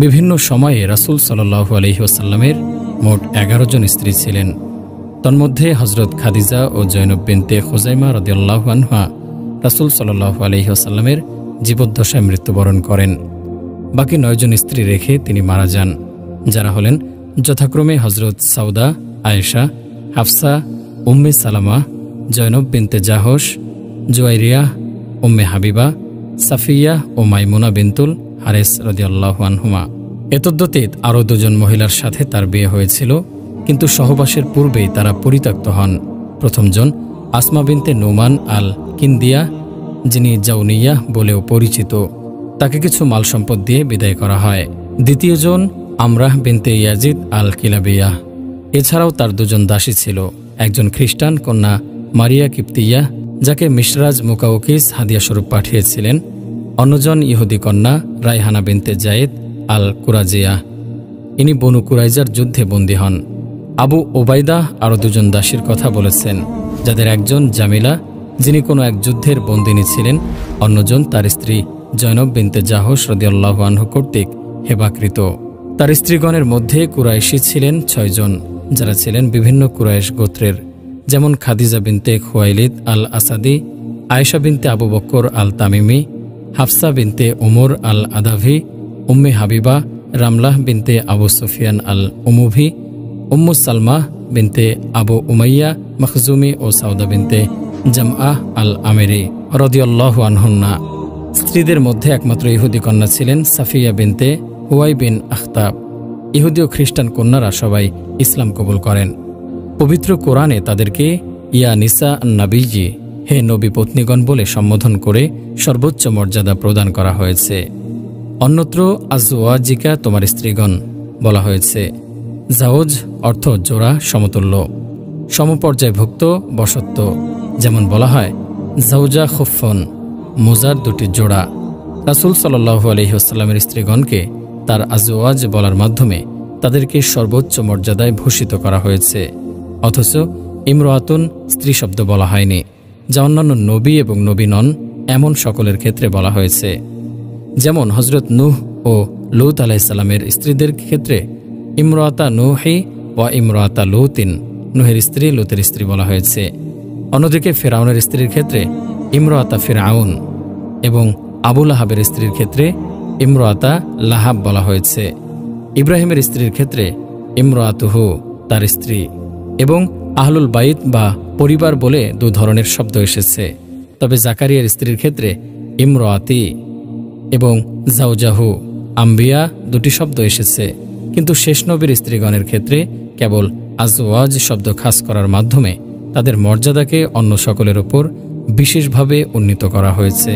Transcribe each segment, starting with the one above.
বিভিন্ন সময়ে রাসূল সাল্লাল্লাহু আলাইহি ওয়াসাল্লামের মোট 11 জন স্ত্রী ছিলেন। তন্মধ্যে হযরত খাদিজা ও জয়নব বিনতে খুজাইমা রাদিয়াল্লাহু আনহা রাসূল সাল্লাল্লাহু আলাইহি ওয়াসাল্লামের জীবদ্দশায় মৃত্যুবরণ করেন। বাকি 9 জন স্ত্রী রেখে তিনি মারা যান, যারা হলেন যথাক্রমে হযরত সাউদা, আয়েশা, হাফসা, উম্মে সালামা, জয়নব বিনতে জাহশ, জুয়াইরিয়া, উম্মে হাবিবা, সাফিয়া ও মাইমুনা বিনতুল হারেস রাদিয়াল্লাহু আনহুমা। এতদ্ব্যতীত আরও 2 জন মহিলার সাথে তার বিয়ে হয়েছিল, কিন্তু সহবাসের পূর্বেই তারা পরিত্যক্ত হন। প্রথমজন আসমা বিনতে নোমান আল কিন্দিয়া, যিনি জাউনিয়া বলেও পরিচিত। তাকে কিছু মাল সম্পদ দিয়ে বিদায় করা হয়। দ্বিতীয়জন আমরাহ বিনতে ইয়াজিদ আল কিলাবিয়া। এছাড়াও তার 2 জন দাসী ছিল, একজন খ্রিস্টান কন্যা মারিয়া কিপ্তিয়া, যাকে মিশরাজ মুকাউকিস হাদিয়াস্বরূপ পাঠিয়েছিলেন, অন্যজন ইহুদি কন্যা রায়হানা বিনতে জায়েদ আল কুরাজিয়া। ইনি বনু কুরাইজার যুদ্ধে বন্দী হন। আবু ওবায়দা আরও 2 জন দাসীর কথা বলেছেন, যাদের একজন জামিলা, যিনি কোনো এক যুদ্ধের বন্দিনী ছিলেন, অন্যজন তার স্ত্রী জয়নব বিনতে জাহশ রাদিয়াল্লাহু আনহু কর্তৃক হেবাকৃত। তার স্ত্রীগণের মধ্যে কুরাইশি ছিলেন 6 জন, যারা ছিলেন বিভিন্ন কুরাইশ গোত্রের, যেমন খাদিজা বিনতে খুয়াইলিদ আল আসাদি, আয়েশা বিনতে আবু বকর আল তামিমি, হাফসা বিনতে উমর আল আদাভি, উম্মে হাবিবা, রামলাহ বিনতে আবু সুফিয়ান আল উমুভি, উম্মু সালমা বিনতে আবু উমাইয়া মখজুমি ও সাউদা বিনতে জামআহ আল আমেরি রাদিয়াল্লাহু আনহুন্না। স্ত্রীদের মধ্যে একমাত্র ইহুদি কন্যা ছিলেন সাফিয়া বিনতে হুয়াই বিন আখতাব। ইহুদি ও খ্রিস্টান কন্যারা সবাই ইসলাম কবুল করেন। পবিত্র কোরআনে তাদেরকে ইয়া নিসা নাবিজি, হে নবী পত্নীগণ বলে সম্বোধন করে সর্বোচ্চ মর্যাদা প্রদান করা হয়েছে। অন্যত্র আজওয়াজিকা, তোমার স্ত্রীগণ বলা হয়েছে। জাওজ অর্থ জোড়া, সমতুল্য, সমপর্যায়ভুক্ত, বশত্ব। যেমন বলা হয় জাওজা খুফফন, মোজার 2টি জোড়া। রাসূল সাল্লাল্লাহু আলাইহি ওয়াসাল্লামের স্ত্রীগণকে তার আজওয়াজ বলার মাধ্যমে তাদেরকে সর্বোচ্চ মর্যাদায় ভূষিত করা হয়েছে, অথচ ইমরাতুন স্ত্রী শব্দ বলা হয়নি, যা অন্যান্য নবী এবং নবী নন এমন সকলের ক্ষেত্রে বলা হয়েছে। যেমন হযরত নূহ ও লূত আলাইহিস সালামের স্ত্রীদের ক্ষেত্রে ইমরাতা নূহি ওয়া ইমরাতা লূতিন, নূহের স্ত্রী লূতের স্ত্রী বলা হয়েছে। অন্যদিকে ফিরআউনের স্ত্রীর ক্ষেত্রে ইমরাতা ফিরআউন এবং আবু লাহাবের স্ত্রীর ক্ষেত্রে ইমরাতা লাহাব বলা হয়েছে। ইব্রাহিমের স্ত্রীর ক্ষেত্রে ইমরাতুহু, তার স্ত্রী, এবং আহলুল বাইত বা পরিবার বলে 2 ধরনের শব্দ এসেছে। তবে জাকারিয়ার স্ত্রীর ক্ষেত্রে ইমরাতি এবং জাওজাহু, আম্বিয়া 2টি শব্দ এসেছে, কিন্তু শেষ নবীর স্ত্রীগণের ক্ষেত্রে কেবল আজওয়াজ শব্দ খাস করার মাধ্যমে তাদের মর্যাদাকে অন্য সকলের উপর বিশেষভাবে উন্নীত করা হয়েছে।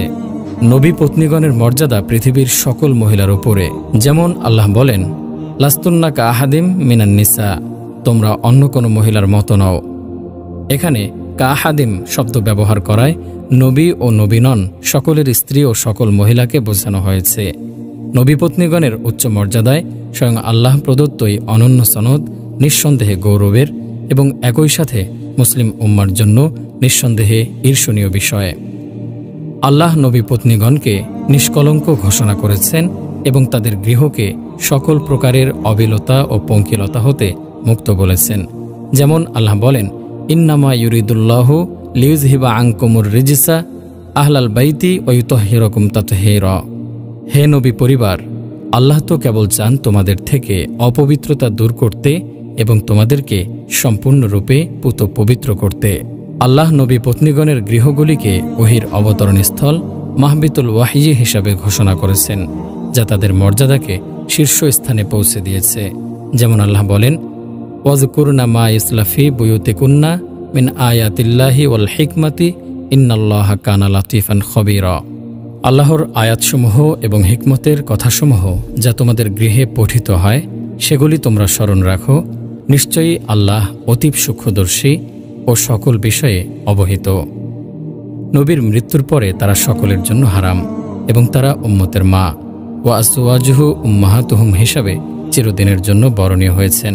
নবী পত্নীগণের মর্যাদা পৃথিবীর সকল মহিলার উপরে। যেমন আল্লাহ বলেন, লাস্তুন্না কা আহাদিম মিনান নিসা, তোমরা অন্য কোনো মহিলার মতো নও। এখানে কা আহাদিম শব্দ ব্যবহার করায় নবী ও নবী নন সকলের স্ত্রী ও সকল মহিলাকে বোঝানো হয়েছে। নবী পত্নীগণের উচ্চ মর্যাদায় স্বয়ং আল্লাহ প্রদত্তই অনন্য সনদ নিঃসন্দেহে গৌরবের এবং একই সাথে মুসলিম উম্মার জন্য নিঃসন্দেহে ঈর্ষণীয় বিষয়। আল্লাহ নবী পত্নীগণকে নিষ্কলঙ্ক ঘোষণা করেছেন এবং তাদের গৃহকে সকল প্রকারের অবিলতা ও পঙ্কিলতা হতে মুক্ত বলেছেন। যেমন আল্লাহ বলেন, ইন্নামা ইউরিদুল্লাহু লিউযহিবা আনকুমুর রিজসা আহলাল বাইতি ওয়া ইউতাহহিরাকুম তাতহীরা। হে নবী পরিবার, আল্লাহ তো কেবল চান তোমাদের থেকে অপবিত্রতা দূর করতে এবং তোমাদেরকে সম্পূর্ণরূপে পুত পবিত্র করতে। আল্লাহ নবী পত্নীগণের গৃহগুলিকে ওহির অবতরণস্থল মাহবিতুল ওয়াহয়ি হিসাবে ঘোষণা করেছেন, যা তাদের মর্যাদাকে শীর্ষস্থানে পৌঁছে দিয়েছে। যেমন আল্লাহ বলেন, ওয়াজকুরনা মা ইসলাফি বুয়ুতিকুন্না মিন আয়াতিল্লাহি ওয়াল হিকমাতি ইন্নাল্লাহা কানা লাতিফান খবীরা। আল্লাহর আয়াতসমূহ এবং হিকমতের কথাসমূহ যা তোমাদের গৃহে পঠিত হয় সেগুলি তোমরা স্মরণ রাখো। নিশ্চয়ই আল্লাহ অতীব সূক্ষ্মদর্শী ও সকল বিষয়ে অবহিত। নবীর মৃত্যুর পরে তারা সকলের জন্য হারাম এবং তারা উম্মতের মা ও আজওয়াজুহু উম্মাহাতুহুম হিসাবে চিরদিনের জন্য বরণীয় হয়েছেন।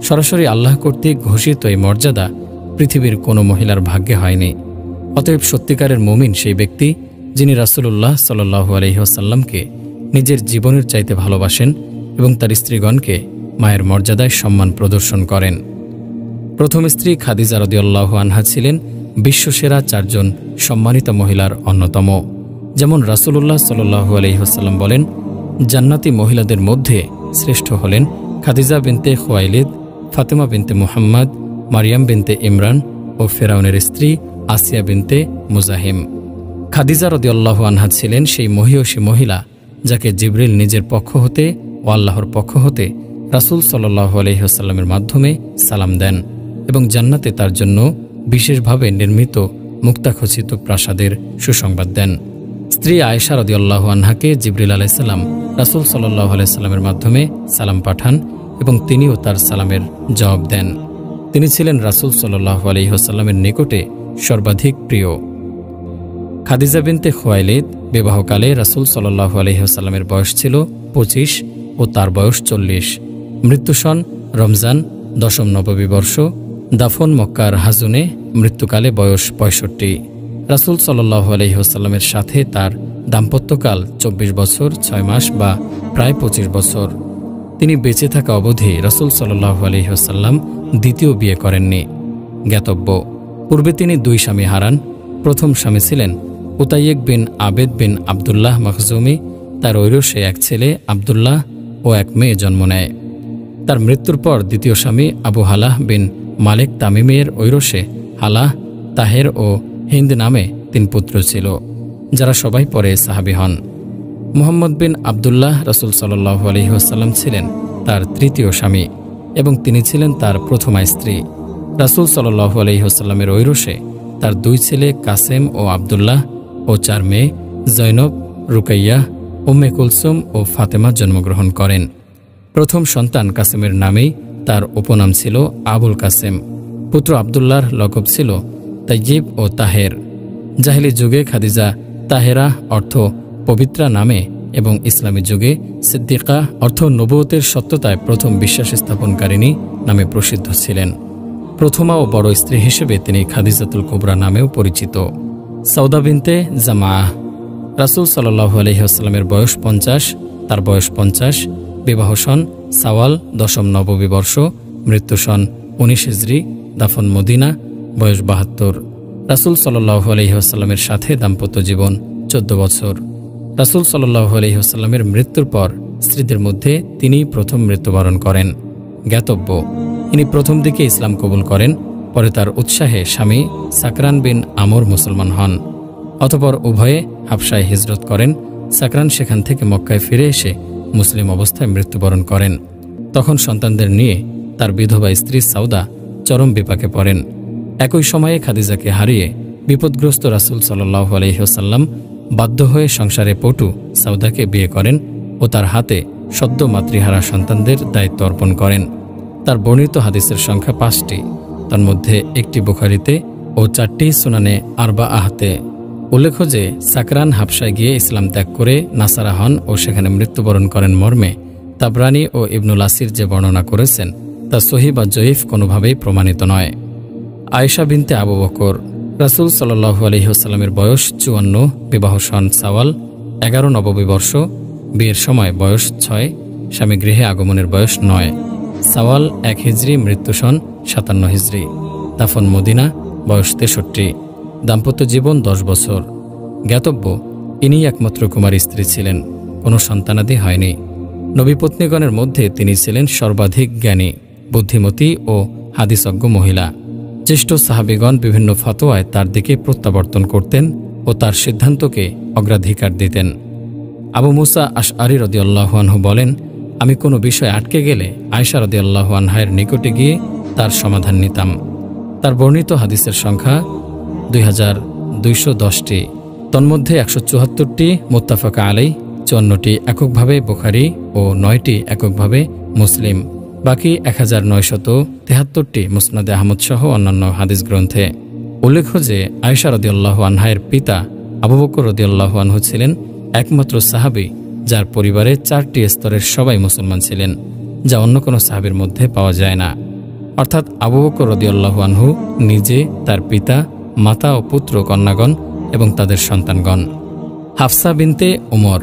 সরাসরি আল্লাহ কর্তৃক ঘোষিত এই মর্যাদা পৃথিবীর কোনো মহিলার ভাগ্যে হয়নি। অতএব সত্যিকারের মুমিন সেই ব্যক্তি যিনি রাসূলুল্লাহ সাল্লাল্লাহু আলাইহি ওয়াসাল্লামকে নিজের জীবনের চাইতে ভালোবাসেন এবং তার স্ত্রীগণকে মায়ের মর্যাদায় সম্মান প্রদর্শন করেন। প্রথম স্ত্রী খাদিজা রাদিয়াল্লাহু আনহা ছিলেন বিশ্বসেরা 4 জন সম্মানিত মহিলার অন্যতম। যেমন রাসূলুল্লাহ সাল্লাল্লাহু আলাইহি ওয়াসাল্লাম বলেন, জান্নাতি মহিলাদের মধ্যে শ্রেষ্ঠ হলেন খাদিজা বিনতে খুয়াইলিদ, ফাতেমা বিনতে মুহাম্মদ, মারিয়াম বিনতে ইমরান ও ফেরাউনের স্ত্রী আসিয়া বিনতে মুজাহিম। খাদিজা রাদিয়াল্লাহু আনহা ছিলেন সেই মহিয়সী মহিলা যাকে জিবরিল নিজের পক্ষ হতে ও আল্লাহর পক্ষ হতে রাসূল সাল্লাল্লাহু আলাইহি ওয়াসাল্লামের মাধ্যমে সালাম দেন এবং জান্নাতে তার জন্য বিশেষভাবে নির্মিত মুক্তাখচিত প্রাসাদের সুসংবাদ দেন। স্ত্রী আয়েশা রাদিয়াল্লাহু আনহাকে জিবরিল আলাইহিস সালাম রাসূল সাল্লাল্লাহু আলাইহি ওয়াসাল্লামের মাধ্যমে সালাম পাঠান এবং তিনিও তার সালামের জবাব দেন। তিনি ছিলেন রাসূল সাল্লাল্লাহু আলাইহি ওয়াসাল্লামের নিকটে সর্বাধিক প্রিয়। খাদিজা বিনতে খুয়াইলিদ বিবাহকালে রাসূল সাল্লাল্লাহু আলাইহি ওয়াসাল্লামের বয়স ছিল 25 ও তার বয়স 40। মৃত্যু সন রমজান 10ম নববী বর্ষ, দাফন মক্কার হাজুনে, মৃত্যুকালে বয়স 65। রাসূল সাল্লাল্লাহু আলাইহি ওয়াসাল্লামের সাথে তার দাম্পত্যকাল 24 বছর 6 মাস বা প্রায় 25 বছর। তিনি বেঁচে থাকা অবধি রাসূল সাল্লাল্লাহু আলাইহি ওয়াসাল্লাম দ্বিতীয় বিয়ে করেননি। জ্ঞাতব্য, পূর্বে তিনি 2 স্বামী হারান। প্রথম স্বামী ছিলেন উতাইয়েক বিন আবেদ বিন আবদুল্লাহ মখজুমি। তার ঐরসে 1 ছেলে আবদুল্লাহ ও 1 মেয়ে জন্ম নেয়। তার মৃত্যুর পর দ্বিতীয় স্বামী আবু হালাহ বিন মালিক তামিমের ঐরসে হালাহ, তাহের ও হিন্দ নামে 3 পুত্র ছিল, যারা সবাই পরে সাহাবী হন। মুহাম্মদ বিন আবদুল্লাহ রাসূল সাল্লাল্লাহু আলাইহি ওয়াসাল্লাম ছিলেন তার তৃতীয় স্বামী এবং তিনি ছিলেন তার প্রথমা স্ত্রী। রাসূল সাল্লাল্লাহু আলাইহি ওয়াসাল্লামের ঐরসে তার 2 ছেলে কাসেম ও আবদুল্লাহ ও 4 মেয়ে জয়নব, রুকাইয়া, উম্মে কুলসুম ও ফাতেমা জন্মগ্রহণ করেন। প্রথম সন্তান কাসেমের নামেই তার উপনাম ছিল আবুল কাসেম। পুত্র আবদুল্লাহর লকব ছিল তাইয়িব ও তাহের। জাহেলি যুগে খাদিজা তাহেরা অর্থ পবিত্রা নামে এবং ইসলামী যুগে সিদ্দিকা অর্থ নবুয়তের সত্যতায় প্রথম বিশ্বাস স্থাপনকারিণী নামে প্রসিদ্ধ ছিলেন। প্রথমা ও বড় স্ত্রী হিসেবে তিনি খাদিজাতুল কুবরা নামেও পরিচিত। সাউদা বিনতে জামাআহ। রাসূল সাল্লাল্লাহু আলাইহি ওয়াসাল্লামের বয়স 50, তার বয়স 50। বিবাহ সন সাওয়াল 10ম নববী বর্ষ, মৃত্যু সন 19 হিজরি, দাফন মদিনা, বয়স 72। রাসূল সাল্লাল্লাহু আলাইহি ওয়াসাল্লামের সাথে দাম্পত্য জীবন 14 বছর। রাসূল সাল্লাল্লাহু আলাইহি ওয়াসাল্লামের মৃত্যুর পর স্ত্রীদের মধ্যে তিনিই প্রথম মৃত্যুবরণ করেন। জ্ঞাতব্য, ইনি প্রথম দিকে ইসলাম কবুল করেন, পরে তার উৎসাহে স্বামী সাকরান বিন আমর মুসলমান হন। অতঃপর উভয়ে হাবশায় হিজরত করেন। সাকরান সেখান থেকে মক্কায় ফিরে এসে মুসলিম অবস্থায় মৃত্যুবরণ করেন। তখন সন্তানদের নিয়ে তার বিধবা স্ত্রী সাউদা চরম বিপাকে পড়েন। একই সময়ে খাদিজাকে হারিয়ে বিপদগ্রস্ত রাসূল সাল্লাল্লাহু আলাইহি ওয়াসাল্লাম বাধ্য হয়ে সংসারে পটু সাউদাকে বিয়ে করেন ও তার হাতে সদ্য মাতৃহারা সন্তানদের দায়িত্ব অর্পণ করেন। তার বর্ণিত হাদিসের সংখ্যা 5টি, তার মধ্যে 1টি বুখারীতে ও 4টি সুনানে আরবাআহতে। উল্লেখ্য যে সাকরান হাবশায় গিয়ে ইসলাম ত্যাগ করে নাসারা হন ও সেখানে মৃত্যুবরণ করেন মর্মে তাবরানী ও ইবনুল আসির যে বর্ণনা করেছেন তা সহিহ বা জয়ীফ কোনোভাবেই প্রমাণিত নয়। আয়েশা বিনতে আবু বকর। রাসূল সাল্লাল্লাহু আলাইহি ওয়াসাল্লামের বয়স 54, বিবাহ সন সাওয়াল 11 নববী বর্ষ, বিয়ের সময় বয়স 6, স্বামী গৃহে আগমনের বয়স 9, সাওয়াল 1 হিজরি, মৃত্যু সন 57 হিজরি, দাফন মদিনা, বয়স 63। দাম্পত্য জীবন 10 বছর। জ্ঞাতব্য, ইনি একমাত্র কুমারী স্ত্রী ছিলেন, কোনো সন্তানাদি হয়নি। নবীপত্নীগণের মধ্যে তিনি ছিলেন সর্বাধিক জ্ঞানী, বুদ্ধিমতী ও হাদিসজ্ঞ মহিলা। জ্যেষ্ঠ সাহাবীগণ বিভিন্ন ফতোয়ায় তার দিকে প্রত্যাবর্তন করতেন ও তার সিদ্ধান্তকে অগ্রাধিকার দিতেন। আবু মুসা আশআরী রাদিয়াল্লাহু আনহু বলেন, আমি কোনো বিষয় আটকে গেলে আয়েশা রাদিয়াল্লাহু আনহার নিকটে গিয়ে তার সমাধান নিতাম। তার বর্ণিত হাদিসের সংখ্যা 2210টি, তন্মধ্যে 174টি মুত্তাফাক আলাইহ, 54টি এককভাবে বুখারী ও 9টি এককভাবে মুসলিম, বাকি 1973টি মুসনাদে আহমদ সহ অন্যান্য হাদিস গ্রন্থে। উল্লেখ্য যে আয়েশা রাদিয়াল্লাহু আনহার পিতা আবু বকর রাদিয়াল্লাহু আনহু ছিলেন একমাত্র সাহাবী যার পরিবারে 4টি স্তরের সবাই মুসলমান ছিলেন, যা অন্য কোনো সাহাবীর মধ্যে পাওয়া যায় না। অর্থাৎ আবু বকর রাদিয়াল্লাহু আনহু নিজে, তার পিতা, মাতা ও পুত্র কন্যাগণ এবং তাদের সন্তানগণ। হাফসা বিনতে উমর।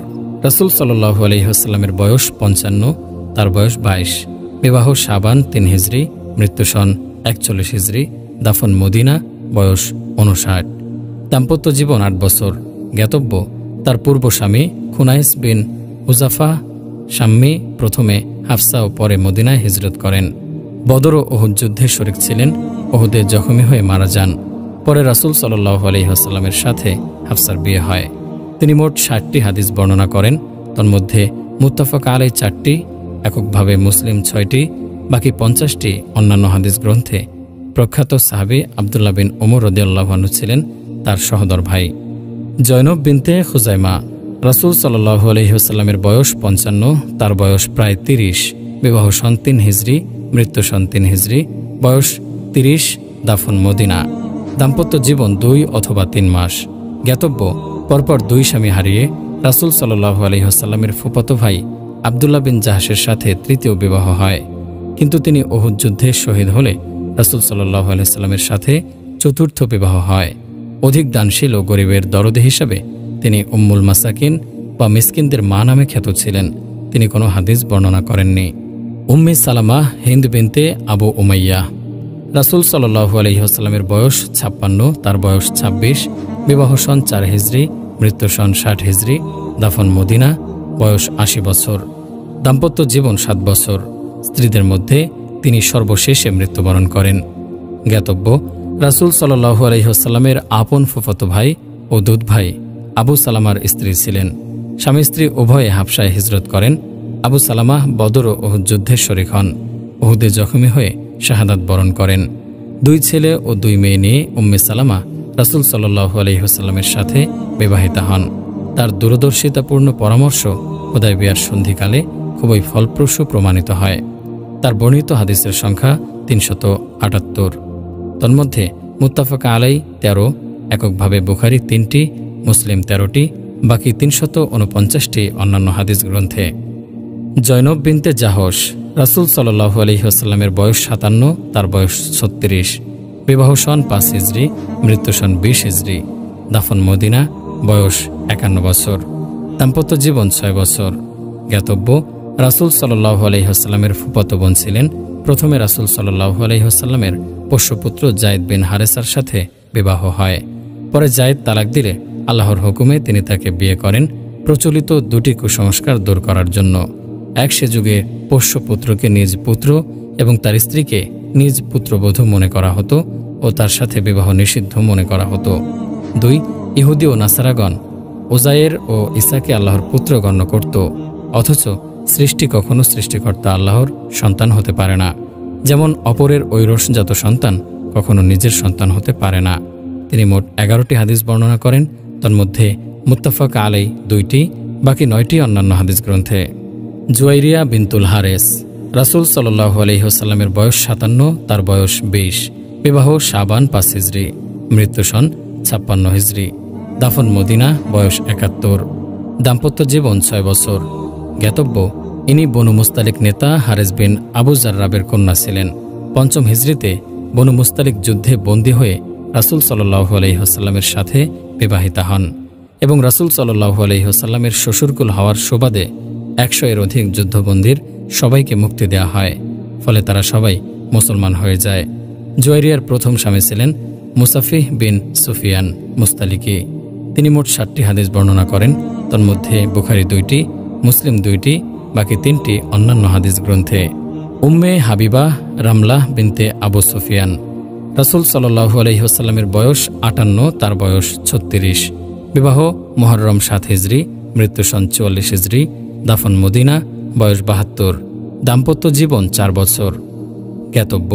রাসূল সাল্লাল্লাহু আলাইহি ওয়াসাল্লামের বয়স 55, তার বয়স 22। বিবাহ শাবান 3 হিজরি, মৃত্যু সন 41 হিজরি, দাফন মদিনা, বয়স 59। দাম্পত্য জীবন 8 বছর। জ্ঞাতব্য তার পূর্ব স্বামী খুনাইস বিন হুজাফা শাম্মী প্রথমে হাফসা ও পরে মদিনায় হিজরত করেন। বদর ও উহুদ যুদ্ধে শরিক ছিলেন, উহুদে জখমী হয়ে মারা যান। পরে রাসূল সাল্লাল্লাহু আলাইহি ওয়াসাল্লামের সাথে হাফসার বিয়ে হয়। তিনি মোট 60টি হাদিস বর্ণনা করেন, তন্মধ্যে মুত্তাফাক আলাইহি 4টি, এককভাবে মুসলিম 6টি, বাকি 50টি অন্যান্য হাদিস গ্রন্থে। প্রখ্যাত সাহাবী আব্দুল্লাহ বিন ওমর রাদিয়াল্লাহু আনহু ছিলেন তার সহোদর ভাই। জয়নব বিনতে খুজাইমা। রাসূল সাল্লাল্লাহু আলাইহি ওয়াসাল্লামের বয়স 55, তার বয়স প্রায় 30। বিবাহ সন 3 হিজরি, মৃত্যু সন 3 হিজরি, বয়স 30, দাফন মদিনা। দাম্পত্য জীবন 2 অথবা 3 মাস। জ্ঞাতব্য পরপর 2 স্বামী হারিয়ে রাসূল সাল্লাল্লাহু আলাইহি ওয়াসাল্লামের ফুফাতো ভাই আব্দুল্লাহ বিন জাহশের সাথে তৃতীয় বিবাহ হয়, কিন্তু তিনি উহুদ যুদ্ধে শহীদ হলে রাসূল সাল্লাল্লাহু আলাইহি ওয়াসাল্লামের সাথে চতুর্থ বিবাহ হয়। অধিক দানশীল ও গরিবের দরদী হিসাবে তিনি উম্মুল মাসাকিন বা মিসকিনদের মা নামে খ্যাত ছিলেন। তিনি কোনো হাদিস বর্ণনা করেননি। উম্মে সালামা হিন্দ বিনতে আবু উমাইয়া। রাসূল সাল্লাল্লাহু আলাইহি ওয়াসাল্লামের বয়স 56, তার বয়স 26। বিবাহ সন 4 হিজরি, মৃত্যু সন 60 হিজরি, দাফন মদিনা, বয়স 80 বছর। দাম্পত্য জীবন 7 বছর। স্ত্রীদের মধ্যে তিনি সর্বশেষে মৃত্যুবরণ করেন। জ্ঞাতব্য রাসূল সাল্লাল্লাহু আলাইহি ওয়াসাল্লামের আপন ফুফাতো ভাই ও দুধ ভাই আবু সালামার স্ত্রী ছিলেন। স্বামী স্ত্রী উভয়ে হাবশায় হিজরত করেন। আবু সালামা বদর ও উহুদ যুদ্ধে শরিক হন। উহুদে জখমী হয়ে শাহাদাত বরণ করেন। 2 ছেলে ও 2 মেয়ে নিয়ে উম্মে সালামা রাসূল সাল্লাল্লাহু আলাইহি ওয়াসাল্লামের সাথে বিবাহিতা হন। তার দূরদর্শিতাপূর্ণ পরামর্শ হুদায়বিয়ার সন্ধিকালে খুবই ফলপ্রসূ প্রমাণিত হয়। তার বর্ণিত হাদিসের সংখ্যা 378। তন্মধ্যে মুত্তাফাক আলাইহি 13, এককভাবে বুখারী 3টি, মুসলিম 13টি, বাকি 349টি অন্যান্য হাদিস গ্রন্থে। জয়নব বিনতে জাহশ। রাসূল সাল্লাল্লাহু আলাইহি ওয়াসাল্লামের বয়স 57, তার বয়স 36। বিবাহ সন 5 হিজরি, মৃত্যু সন 20 হিজরি, দাফন মদিনা, বয়স 51 বছর। দাম্পত্য জীবন 6 বছর। জ্ঞাতব্য রাসূল সাল্লাল্লাহু আলাইহি ওয়াসাল্লামের ফুফাতো বোন ছিলেন। প্রথমে রাসূল সাল্লাল্লাহু আলাইহি ওয়াসাল্লামের পোষ্যপুত্র যায়েদ বিন হারেসার সাথে বিবাহ হয়। পরে যায়েদ তালাক দিলে আল্লাহর হুকুমে তিনি তাকে বিয়ে করেন প্রচলিত 2টি কুসংস্কার দূর করার জন্য। এক, সে যুগে পোষ্যপুত্রকে নিজ পুত্র এবং তার স্ত্রীকে নিজ পুত্রবধূ মনে করা হতো ও তার সাথে বিবাহ নিষিদ্ধ মনে করা হতো। 2, ইহুদি ও নাসারাগণ ওজায়ের ও ঈসাকে আল্লাহর পুত্র গণ্য করত, অথচ সৃষ্টি কখনো সৃষ্টিকর্তা আল্লাহর সন্তান হতে পারে না। যেমন অপরের ঐরসজাত সন্তান কখনো নিজের সন্তান হতে পারে না। তিনি মোট 11টি হাদিস বর্ণনা করেন, তন্মধ্যে মুত্তাফাক আলাইহি 2টি, বাকি 9টি অন্যান্য হাদিস গ্রন্থে। জুয়াইরিয়া বিনতুল হারেস। রাসূল সাল্লাল্লাহু আলাইহি ওয়াসাল্লামের বয়স 57, তার বয়স 20। বিবাহ শাবান 5 হিজরি, মৃত্যু সন 56 হিজরি, দাফন মদিনা, বয়স 71। দাম্পত্য জীবন 6 বছর। জ্ঞাতব্য ইনি বনু মুস্তালিক নেতা হারেস বিন আবু জাররাবের কন্যা ছিলেন। 5ম হিজরিতে বনু মুস্তালিক যুদ্ধে বন্দী হয়ে রাসূল সাল্লাল্লাহু আলাইহি ওয়াসাল্লামের সাথে বিবাহিতা হন এবং রাসূল সাল্লাল্লাহু আলাইহি ওয়াসাল্লামের শ্বশুরকুল হওয়ার সুবাদে 100-এর অধিক যুদ্ধবন্দীর সবাইকে মুক্তি দেয়া হয়। ফলে তারা সবাই মুসলমান হয়ে যায়। জুয়াইরিয়ার প্রথম স্বামী ছিলেন মুসাফিহ বিন সুফিয়ান মুস্তালিকি। তিনি মোট 60টি হাদিস বর্ণনা করেন, তন্মধ্যে বুখারী 2টি, মুসলিম 2টি, বাকি 3টি অন্যান্য হাদিস গ্রন্থে। উম্মে হাবিবা রামলাহ বিনতে আবু সুফিয়ান। রাসূল সাল্লাল্লাহু আলাইহি ওয়াসাল্লামের বয়স 58, তার বয়স 36। বিবাহ মুহররম 7 হিজরি, মৃত্যু সন 44 হিজরি, দাফন মদিনা, বয়স 72। দাম্পত্য জীবন 4 বছর। জ্ঞাতব্য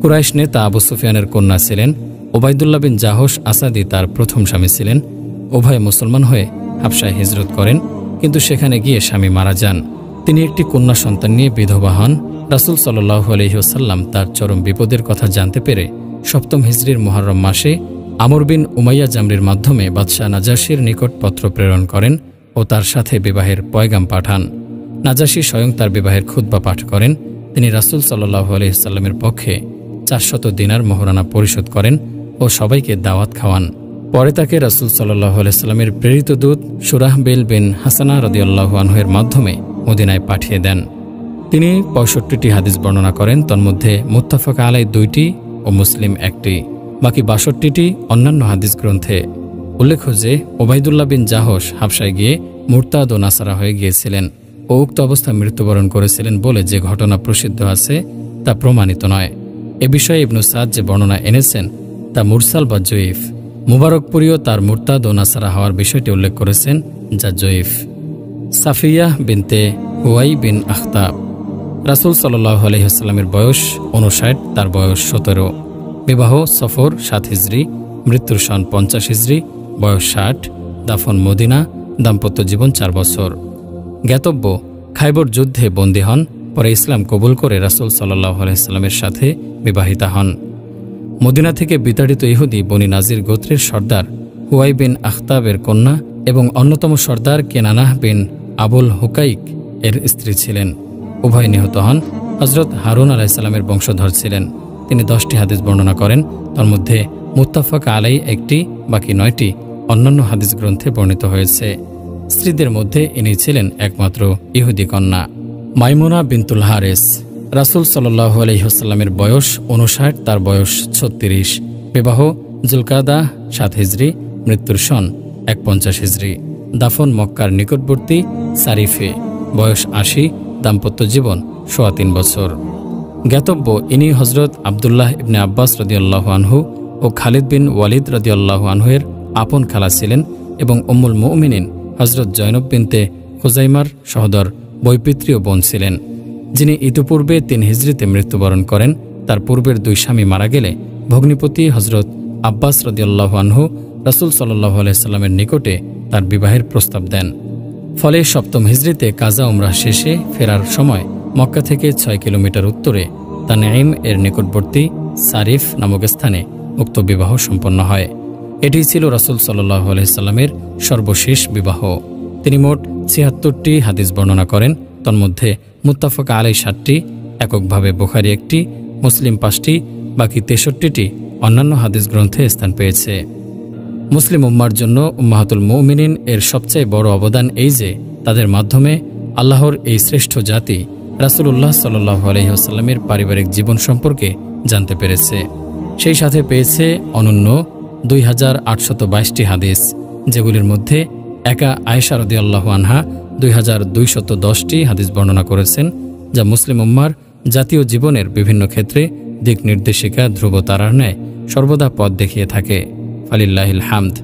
কুরাইশ নেতা আবু সুফিয়ানের কন্যা ছিলেন। ওবায়দুল্লাহ বিন জাহশ আসাদি তার প্রথম স্বামী ছিলেন। উভয়ে মুসলমান হয়ে হাবশায় হিজরত করেন, কিন্তু সেখানে গিয়ে স্বামী মারা যান। তিনি একটি কন্যা সন্তান নিয়ে বিধবা হন। রাসূল সাল্লাল্লাহু আলাইহি ওয়াসাল্লাম তার চরম বিপদের কথা জানতে পেরে 7ম হিজরির মুহররম মাসে আমর বিন উমাইয়া জামরির মাধ্যমে বাদশাহ নাজাশির নিকট পত্র প্রেরণ করেন ও তার সাথে বিবাহের পয়গাম পাঠান। নাজাশি স্বয়ং তার বিবাহের খুতবা পাঠ করেন। তিনি রাসূল সাল্লাল্লাহু আলাইহি ওয়াসাল্লামের পক্ষে 400 দিনার মোহরানা পরিশোধ করেন ও সবাইকে দাওয়াত খাওয়ান। পরে তাকে রাসূল সাল্লাল্লাহু আলাইহি সাল্লামের প্রেরিত দূত শুরাহবিল বিন হাসানা রাদিয়াল্লাহু আনহু এর মাধ্যমে মদিনায় পাঠিয়ে দেন। তিনি ৬৫টি হাদিস বর্ণনা করেন, তন্মধ্যে মুত্তাফাক আলাই ২টি ও মুসলিম ১টি, বাকি ৬২টি অন্যান্য হাদিস গ্রন্থে। উল্লেখ্য যে ওবাইদুল্লাহ বিন জাহশ হাবশায় গিয়ে মুরতাদ ও নাসারা হয়ে গিয়েছিলেন ও উক্ত অবস্থায় মৃত্যুবরণ করেছিলেন বলে যে ঘটনা প্রসিদ্ধ আছে তা প্রমাণিত নয়। এ বিষয়ে ইবনু সাদ যে বর্ণনা এনেছেন তা মুরসাল বা জয়ীফ। মুবারকপুরীও তার মুরতাদ ও নাসারা হওয়ার বিষয়টি উল্লেখ করেছেন, যা জয়ীফ। সাফিয়াহ বিনতে হুয়াই বিন আখতাব। রাসূল সাল্লাল্লাহু আলাইহি ওয়াসাল্লামের বয়স ৫৯, তার বয়স ১৭। বিবাহ সফর ৭ হিজরি, মৃত্যুর সন ৫০ হিজরি, বয়স ৬০, দাফন মদিনা, দাম্পত্য জীবন ৪ বছর। জ্ঞাতব্য, খাইবর যুদ্ধে বন্দী হন, পরে ইসলাম কবুল করে রাসূল সাল্লাল্লাহু আলাইহি ওয়াসাল্লামের সাথে বিবাহিতা হন। মদিনা থেকে বিতাড়িত ইহুদি বনি নাজির গোত্রের সর্দার হুয়াই বিন আখতাবের কন্যা এবং অন্যতম সর্দার কেনানাহ বিন আবুল হুকাইক এর স্ত্রী ছিলেন। উভয় নিহত হন। হজরত হারুন আলাইহিস সালামের বংশধর ছিলেন। তিনি 10টি হাদিস বর্ণনা করেন, তার মধ্যে মুত্তাফাক আলাই 1টি, বাকি 9টি অন্যান্য হাদিস গ্রন্থে বর্ণিত হয়েছে। স্ত্রীদের মধ্যে ইনি ছিলেন একমাত্র ইহুদি কন্যা। মাইমুনা বিনতুল হারেস। রাসূল সাল্লাল্লাহু আলাইহি ওয়াসাল্লামের বয়স 59, তার বয়স 36। বিবাহ জুলকাদা 7 হিজরি, মৃত্যুর সন 150 হিজরি, দাফন মক্কার নিকটবর্তী সারিফে, বয়স 80, দাম্পত্য জীবন 3.25 বছর। জ্ঞাতব্য, ইনি হজরত আবদুল্লাহ ইবনে আব্বাস রাদিয়াল্লাহু আনহু ও খালিদ বিন ওয়ালিদ রাদিয়াল্লাহু আনহু এর আপন খালা ছিলেন এবং উম্মুল মুমিনিন হজরত জয়নব বিনতে খুজাইমার সহোদর বৈপিত্রীয় বোন ছিলেন, যিনি ইতিপূর্বে 3 হিজরিতে মৃত্যুবরণ করেন। তার পূর্বের 2 স্বামী মারা গেলে ভগ্নিপতি হজরত আব্বাস রাদিয়াল্লাহু আনহু রাসূল সাল্লাল্লাহু আলাইহি ওয়াসাল্লামের নিকটে তার বিবাহের প্রস্তাব দেন। ফলে 7ম হিজরিতে কাজা উমরাহ শেষে ফেরার সময় মক্কা থেকে 6 কিলোমিটার উত্তরে তানঈম এর নিকটবর্তী সারিফ নামক স্থানে উক্ত বিবাহ সম্পন্ন হয়। এটি ছিল রাসূল সাল্লাল্লাহু আলাইহি ওয়াসাল্লামের সর্বশেষ বিবাহ। তিনি মোট 76টি হাদিস বর্ণনা করেন, তন্মধ্যে মুত্তাফাক আলাই 7টি, এককভাবে বুখারী 1টি, মুসলিম 5টি, বাকি 63টি অন্যান্য হাদিস গ্রন্থে স্থান পেয়েছে। মুসলিম উম্মার জন্য উম্মাহাতুল মুমিনিন এর সবচেয়ে বড় অবদান এই যে তাদের মাধ্যমে আল্লাহর এই শ্রেষ্ঠ জাতি রাসূলুল্লাহ সাল্লাল্লাহু আলাইহি ওয়াসাল্লামের পারিবারিক জীবন সম্পর্কে জানতে পেরেছে। সেই সাথে পেয়েছে অনন্য 2822টি হাদিস, যেগুলির মধ্যে একা আয়েশা রাদিয়াল্লাহু আনহা 2210টি হাদিস বর্ণনা করেছেন, যা মুসলিম উম্মার জাতীয় জীবনের বিভিন্ন ক্ষেত্রে দিক নির্দেশিকা ধ্রুব তারার ন্যায় সর্বদা পথ দেখিয়ে থাকে। ফালিল্লাহিল হামদ।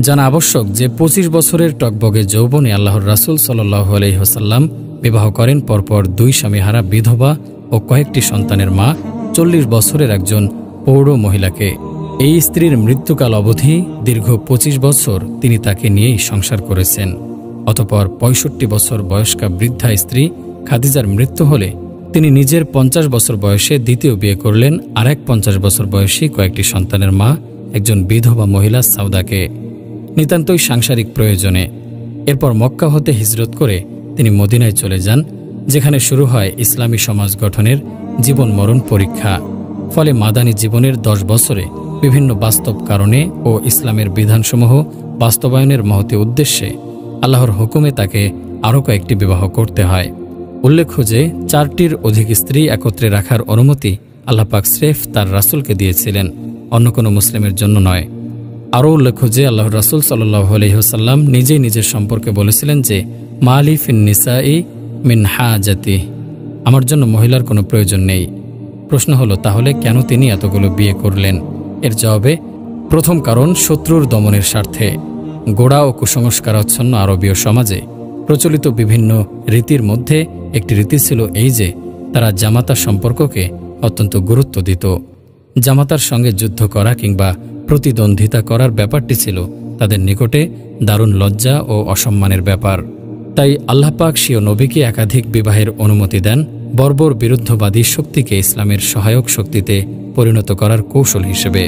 জানা আবশ্যক যে 25 বছরের টকবগে যৌবনে আল্লাহর রাসূল সাল্লাল্লাহু আলাইহি ওয়াসাল্লাম বিবাহ করেন পরপর 2 স্বামীহারা বিধবা ও কয়েকটি সন্তানের মা 40 বছরের একজন পৌঢ় মহিলাকে। এই স্ত্রীর মৃত্যুকাল অবধি দীর্ঘ 25 বছর তিনি তাকে নিয়েই সংসার করেছেন। অতঃপর 65 বছর বয়স্কা বৃদ্ধা স্ত্রী খাদিজার মৃত্যু হলে তিনি নিজের 50 বছর বয়সে দ্বিতীয় বিয়ে করলেন আরেক 50 বছর বয়সী কয়েকটি সন্তানের মা একজন বিধবা মহিলা সাউদাকে, নিতান্তই সাংসারিক প্রয়োজনে। এরপর মক্কা হতে হিজরত করে তিনি মদিনায় চলে যান, যেখানে শুরু হয় ইসলামী সমাজ গঠনের জীবন মরণ পরীক্ষা। ফলে মাদানী জীবনের 10 বছরে বিভিন্ন বাস্তব কারণে ও ইসলামের বিধানসমূহ বাস্তবায়নের মহতি উদ্দেশ্যে আল্লাহর হুকুমে তাকে আরও কয়েকটি বিবাহ করতে হয়। উল্লেখ্য যে 4টির অধিক স্ত্রী একত্রে রাখার অনুমতি আল্লাহ পাক স্রেফ তার রাসূলকে দিয়েছিলেন, অন্য কোনো মুসলিমের জন্য নয়। আরও উল্লেখ্য যে আল্লাহর রাসূল সাল্লাল্লাহু আলাইহি ওয়াসাল্লাম নিজেই নিজের সম্পর্কে বলেছিলেন যে মালি ফিন নিসাই মিন হাজাতি, আমার জন্য মহিলার কোনো প্রয়োজন নেই। প্রশ্ন হলো, তাহলে কেন তিনি এতগুলো বিয়ে করলেন? এর জবাবে, প্রথম কারণ শত্রুর দমনের স্বার্থে। গোড়া ও কুসংস্কারাচ্ছন্ন আরবীয় সমাজে প্রচলিত বিভিন্ন রীতির মধ্যে একটি রীতি ছিল এই যে তারা জামাতা সম্পর্ককে অত্যন্ত গুরুত্ব দিত। জামাতার সঙ্গে যুদ্ধ করা কিংবা প্রতিদ্বন্দ্বিতা করার ব্যাপারটি ছিল তাদের নিকটে দারুণ লজ্জা ও অসম্মানের ব্যাপার। তাই আল্লাহ পাক স্বীয় নবীকে একাধিক বিবাহের অনুমতি দেন বর্বর বিরুদ্ধবাদী শক্তিকে ইসলামের সহায়ক শক্তিতে পরিণত করার কৌশল হিসেবে,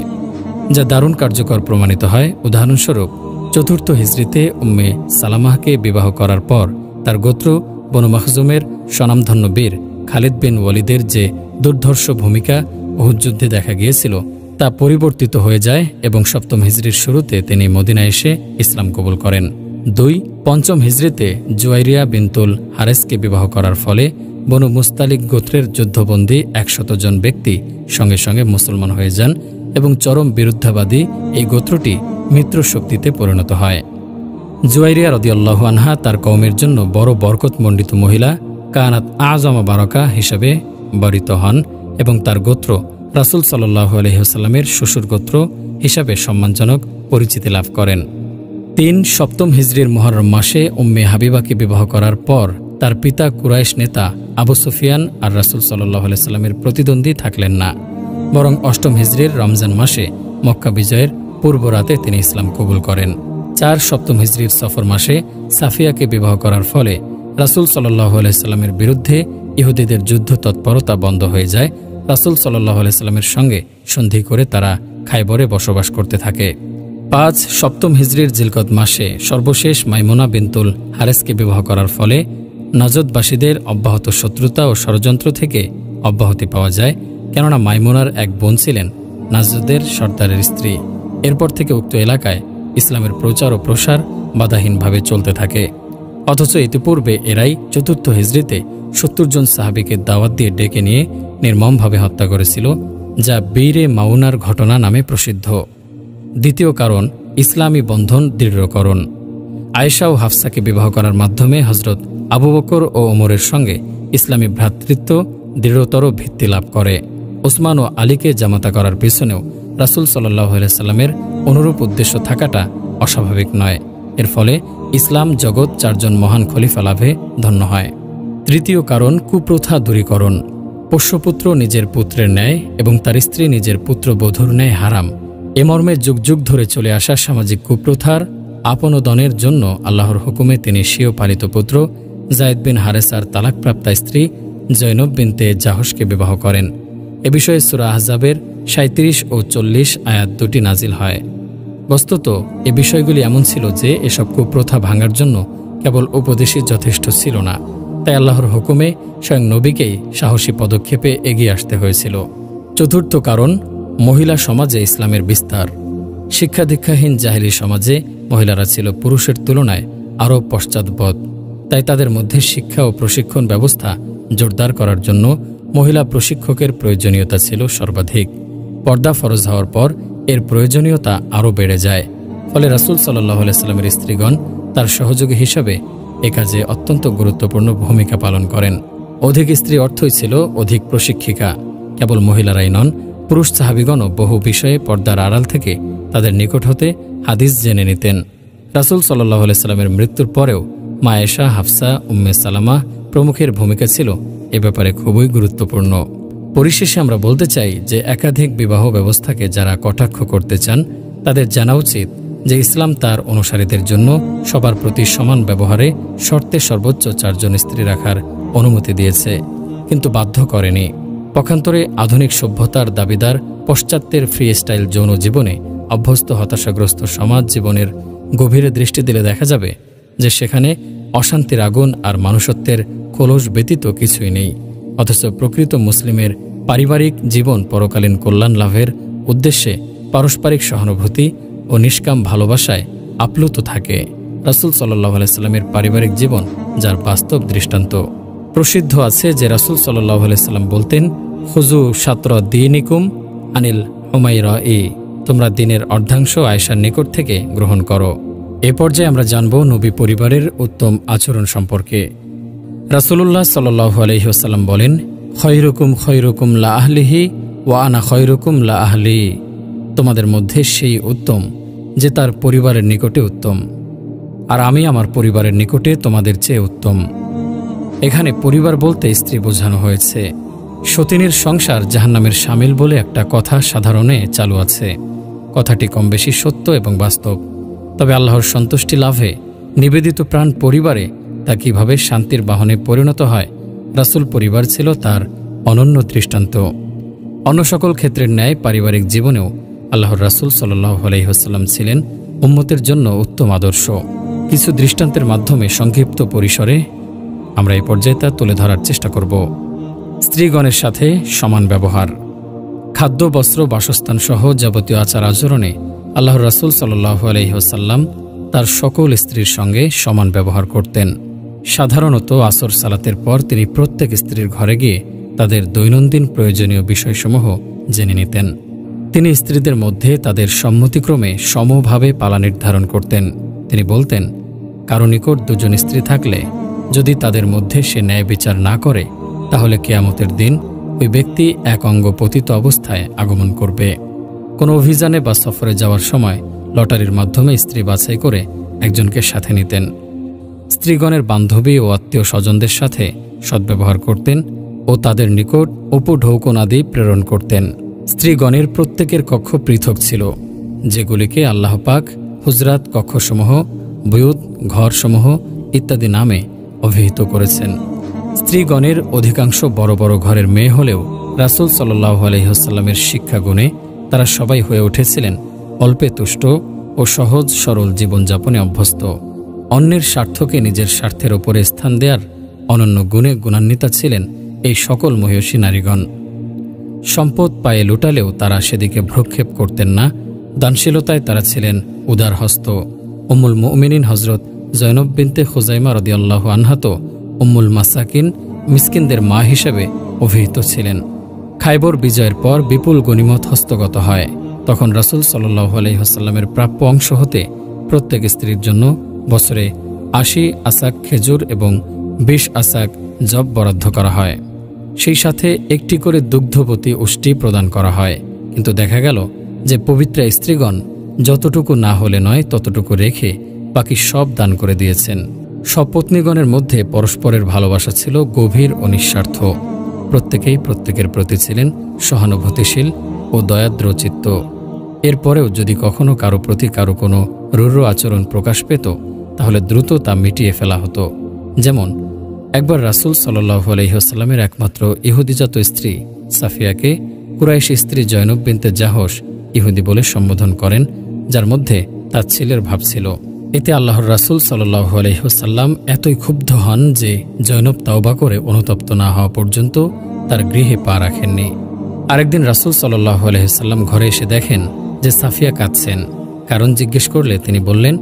যা দারুণ কার্যকর প্রমাণিত হয়। উদাহরণস্বরূপ 4র্থ হিজরিতে উম্মে সালামাহকে বিবাহ করার পর তার গোত্র বনু মাখজুমের স্বনামধন্য বীর খালিদ বিন ওয়ালিদের যে দুর্ধর্ষ ভূমিকা উহুদ যুদ্ধে দেখা গিয়েছিল, তা পরিবর্তিত হয়ে যায় এবং 7ম হিজরির শুরুতে তিনি মদিনায় এসে ইসলাম কবুল করেন। 2. 5ম হিজরিতে জুয়াইরিয়া বিনতুল হারেসকে বিবাহ করার ফলে বনু মুস্তালিক গোত্রের যুদ্ধবন্দী 100 জন ব্যক্তি সঙ্গে সঙ্গে মুসলমান হয়ে যান এবং চরম বিরুদ্ধাবাদী এই গোত্রটি মিত্রশক্তিতে পরিণত হয়। জুয়াইরিয়া রাদিয়াল্লাহু আনহা তার কওমের জন্য বড় বরকতমণ্ডিত মহিলা কানাত আযমা বারাকা হিসাবে বরিত হন এবং তার গোত্র রাসূল সাল্লাল্লাহু আলাইহি ওয়াসাল্লামের শ্বশুর গোত্র হিসাবে সম্মানজনক পরিচিতি লাভ করেন। 3. 7ম হিজরির মুহররম মাসে উম্মে হাবিবাকে বিবাহ করার পর তার পিতা কুরাইশ নেতা আবু সুফিয়ান আর রাসূল সাল্লাল্লাহু আলাইহি ওয়াসাল্লামের প্রতিদ্বন্দ্বী থাকলেন না, বরং 8ম হিজরির রমজান মাসে মক্কা বিজয়ের পূর্ব রাতে তিনি ইসলাম কবুল করেন। 4. 7ম হিজরির সফর মাসে সাফিয়াকে বিবাহ করার ফলে রাসূল সাল্লাল্লাহু আলাইহি ওয়াসাল্লামের বিরুদ্ধে ইহুদিদের যুদ্ধ তৎপরতা বন্ধ হয়ে যায়। রাসূল সাল্লাল্লাহু আলাইহি ওয়াসাল্লামের সঙ্গে সন্ধি করে তারা খায়বরে বসবাস করতে থাকে। 5. 7ম হিজরির জিলকদ মাসে সর্বশেষ মাইমুনা বিনতুল হারেসকে বিবাহ করার ফলে নাজদবাসীদের অব্যাহত শত্রুতা ও ষড়যন্ত্র থেকে অব্যাহতি পাওয়া যায়, কেননা মাইমুনার এক বোন ছিলেন নাজদের সর্দারের স্ত্রী। এরপর থেকে উক্ত এলাকায় ইসলামের প্রচার ও প্রসার বাধাহীনভাবে চলতে থাকে। অথচ ইতিপূর্বে এরাই 4র্থ হিজরিতে 70 জন সাহাবীকে দাওয়াত দিয়ে ডেকে নিয়ে নির্মমভাবে হত্যা করেছিল, যা বীরে মাউনার ঘটনা নামে প্রসিদ্ধ। দ্বিতীয় কারণ, ইসলামী বন্ধন দৃঢ়করণ। আয়েশা ও হাফসাকে বিবাহ করার মাধ্যমে হযরত আবু বকর ও ওমরের সঙ্গে ইসলামী ভ্রাতৃত্ব দৃঢ়তর ভিত্তি লাভ করে। ওসমান ও আলীকে জামাতা করার পিছনেও রাসূল সাল্লাল্লাহু আলাইহি ওয়াসাল্লামের অনুরূপ উদ্দেশ্য থাকাটা অস্বাভাবিক নয়। এর ফলে ইসলাম জগৎ 4 জন মহান খলিফা লাভে ধন্য হয়। তৃতীয় কারণ, কুপ্রথা দূরীকরণ। পোষ্যপুত্র নিজের পুত্রের ন্যায় এবং তার স্ত্রী নিজের পুত্রবধূর ন্যায় হারাম, এ মর্মে যুগ যুগ ধরে চলে আসা সামাজিক কুপ্রথার আপনোদনের জন্য আল্লাহর হুকুমে তিনি স্বীয় পালিত পুত্র যায়েদ বিন হারেসার তালাকপ্রাপ্তা স্ত্রী জয়নব বিনতে জাহশকে বিবাহ করেন। এ বিষয়ে সূরা আহজাবের 37 ও 40 আয়াত দুটি নাজিল হয়। বস্তুত এ বিষয়গুলি এমন ছিল যে এসব কুপ্রথা ভাঙার জন্য কেবল উপদেশই যথেষ্ট ছিল না, তাই আল্লাহর হুকুমে স্বয়ং নবীকেই সাহসী পদক্ষেপে এগিয়ে আসতে হয়েছিল। চতুর্থ কারণ, মহিলা সমাজে ইসলামের বিস্তার। শিক্ষা দীক্ষাহীন জাহেলি সমাজে মহিলারা ছিল পুরুষের তুলনায় আরও পশ্চাৎপদ, তাই তাদের মধ্যে শিক্ষা ও প্রশিক্ষণ ব্যবস্থা জোরদার করার জন্য মহিলা প্রশিক্ষকের প্রয়োজনীয়তা ছিল সর্বাধিক। পর্দা ফরজ হওয়ার পর এর প্রয়োজনীয়তা আরও বেড়ে যায়। ফলে রাসূল সাল্লাল্লাহু আলাইহি ওয়াসাল্লামের স্ত্রীগণ তার সহযোগী হিসাবে এ কাজে অত্যন্ত গুরুত্বপূর্ণ ভূমিকা পালন করেন। অধিক স্ত্রী অর্থই ছিল অধিক প্রশিক্ষিকা। কেবল মহিলারাই নন, পুরুষ সাহাবীগণও বহু বিষয়ে পর্দার আড়াল থেকে তাদের নিকট হতে হাদিস জেনে নিতেন। রাসূল সাল্লাল্লাহু আলাইহি ওয়াসাল্লামের মৃত্যুর পরেও মা আয়েশা, হাফসা, উম্মে সালামা প্রমুখের ভূমিকা ছিল এ ব্যাপারে খুবই গুরুত্বপূর্ণ। পরিশেষে আমরা বলতে চাই যে একাধিক বিবাহ ব্যবস্থাকে যারা কটাক্ষ করতে চান তাদের জানা উচিত যে ইসলাম তার অনুসারীদের জন্য সবার প্রতি সমান ব্যবহারে শর্তে সর্বোচ্চ 4 জন স্ত্রী রাখার অনুমতি দিয়েছে, কিন্তু বাধ্য করেনি। পক্ষান্তরে আধুনিক সভ্যতার দাবিদার পশ্চাত্যের ফ্রি স্টাইল যৌন জীবনে অভ্যস্ত হতাশাগ্রস্ত সমাজ জীবনের গভীরে দৃষ্টি দিলে দেখা যাবে যে সেখানে অশান্তির আগুন আর মানুষত্বের খোলস ব্যতীত কিছুই নেই। অথচ প্রকৃত মুসলিমের পারিবারিক জীবন পরকালীন কল্যাণ লাভের উদ্দেশ্যে পারস্পরিক সহানুভূতি ও নিষ্কাম ভালোবাসায় আপ্লুত থাকে। রাসূল সাল্লাল্লাহু আলাইহি ওয়াসাল্লামের পারিবারিক জীবন যার বাস্তব দৃষ্টান্ত। প্রসিদ্ধ আছে যে রাসূল সাল্লাল্লাহু আলাইহি ওয়াসাল্লাম বলতেন, খুযু শাত্র দীনিকুম আনিল হুমাইরাই, তোমরা দিনের অর্ধাংশ আয়েশার নিকট থেকে গ্রহণ করো। এ পর্যায়ে আমরা জানব নবী পরিবারের উত্তম আচরণ সম্পর্কে। রাসূলুল্লাহ সাল্লাল্লাহু আলাইহি ওয়াসাল্লাম বলেন, খয়রুকুম খয়রুকুম লা আহলিহি ওয়া আনা খয়রুকুম লা আহলি, তোমাদের মধ্যে সেই উত্তম যে তার পরিবারের নিকটে উত্তম, আর আমি আমার পরিবারের নিকটে তোমাদের চেয়ে উত্তম। এখানে পরিবার বলতে স্ত্রী বোঝানো হয়েছে। সতিনীর সংসার জাহান্নামের শামিল বলে একটা কথা সাধারণে চালু আছে। কথাটি কম বেশি সত্য এবং বাস্তব। তবে আল্লাহর সন্তুষ্টি লাভে নিবেদিত প্রাণ পরিবারে তা কিভাবে শান্তির বাহনে পরিণত হয়, রাসূল পরিবার ছিল তার অনন্য দৃষ্টান্ত। অন্য সকল ক্ষেত্রের ন্যায় পারিবারিক জীবনেও আল্লাহর রাসূল সাল্লাল্লাহু আলাইহি ওয়াসাল্লাম ছিলেন উম্মতের জন্য উত্তম আদর্শ। কিছু দৃষ্টান্তের মাধ্যমে সংক্ষিপ্ত পরিসরে আমরা এই পর্যায়ে তা তুলে ধরার চেষ্টা করব। স্ত্রীগণের সাথে সমান ব্যবহার। খাদ্য, বস্ত্র, বাসস্থান সহ যাবতীয় আচার আচরণে আল্লাহর রাসূল সাল্লাল্লাহু আলাইহি ওয়াসাল্লাম তার সকল স্ত্রীর সঙ্গে সমান ব্যবহার করতেন। সাধারণত আসর সালাতের পর তিনি প্রত্যেক স্ত্রীর ঘরে গিয়ে তাদের দৈনন্দিন প্রয়োজনীয় বিষয়সমূহ জেনে নিতেন। তিনি স্ত্রীদের মধ্যে তাদের সম্মতিক্রমে সমভাবে পালা নির্ধারণ করতেন। তিনি বলতেন, কারো নিকট দুজন স্ত্রী থাকলে যদি তাদের মধ্যে সে ন্যায় বিচার না করে, তাহলে কিয়ামতের দিন ওই ব্যক্তি এক অঙ্গ পতিত অবস্থায় আগমন করবে। কোনো অভিযানে বা সফরে যাওয়ার সময় লটারির মাধ্যমে স্ত্রী বাছাই করে একজনকে সাথে নিতেন। স্ত্রীগণের বান্ধবী ও আত্মীয় স্বজনদের সাথে সদ্ব্যবহার করতেন ও তাদের নিকট উপঢৌকনাদি প্রেরণ করতেন। স্ত্রীগণের প্রত্যেকের কক্ষ পৃথক ছিল, যেগুলিকে আল্লাহ পাক হুজরাত কক্ষসমূহ, বুয়ুত ঘরসমূহ ইত্যাদি নামে অভিহিত করেছেন। স্ত্রীগণের অধিকাংশ বড় বড় ঘরের মেয়ে হলেও রাসূল সাল্লাল্লাহু আলাইহি ওয়াসাল্লামের শিক্ষাগুণে তারা সবাই হয়ে উঠেছিলেন অল্পে তুষ্ট ও সহজ সরল জীবনযাপনে অভ্যস্ত। অন্যের স্বার্থকে নিজের স্বার্থের ওপরে স্থান দেওয়ার অনন্য গুণে গুণান্বিতা ছিলেন এই সকল মহিয়সী নারীগণ। সম্পদ পায়ে লুটালেও তারা সেদিকে ভ্রুক্ষেপ করতেন না। দানশীলতায় তারা ছিলেন উদারহস্ত। উম্মুল মুমিনিন হজরত জয়নব বিনতে খুজাইমা রাদিয়াল্লাহু আনহা তো উম্মুল মাসাকিন, মিসকিনদের মা হিসেবে অভিহিত ছিলেন। খায়বর বিজয়ের পর বিপুল গনিমত হস্তগত হয়। তখন রাসূল সাল্লাল্লাহু আলাইহি ওয়াসাল্লামের প্রাপ্য অংশ হতে প্রত্যেক স্ত্রীর জন্য বছরে ৮০ আসাক খেজুর এবং ২০ আসাক জব বরাদ্দ করা হয়। সেই সাথে একটি করে দুগ্ধবতী উষ্টি প্রদান করা হয়। কিন্তু দেখা গেল যে পবিত্র স্ত্রীগণ যতটুকু না হলে নয় ততটুকু রেখে বাকি সব দান করে দিয়েছেন। সপত্নীগণের মধ্যে পরস্পরের ভালোবাসা ছিল গভীর ও নিঃস্বার্থ। প্রত্যেকেই প্রত্যেকের প্রতি ছিলেন সহানুভূতিশীল ও দয়াদ্রচিত্ত। এরপরেও যদি কখনো কারো প্রতি কারো কোনো রূঢ় আচরণ প্রকাশ পেত, তাহলে দ্রুত তা মিটিয়ে ফেলা হতো। যেমন একবার রাসূল সাল্লাল্লাহু আলাইহি ওয়াসাল্লামের একমাত্র ইহুদিজাত স্ত্রী সাফিয়াকে কুরাইশ স্ত্রী জয়নব বিনতে জাহশ ইহুদি বলে সম্বোধন করেন, যার মধ্যে তার ছেলের ভাব ছিল। এতে আল্লাহর রাসূল সাল্লাল্লাহু আলাইহি ওয়াসাল্লাম এতই ক্ষুব্ধ হন যে জয়নব তাওবা করে অনুতপ্ত না হওয়া পর্যন্ত তার গৃহে পা রাখেননি। আরেকদিন রাসূল সাল্লাল্লাহু আলাইহি ওয়াসাল্লাম ঘরে এসে দেখেন যে সাফিয়া কাঁদছেন। কারণ জিজ্ঞেস করলে তিনি বললেন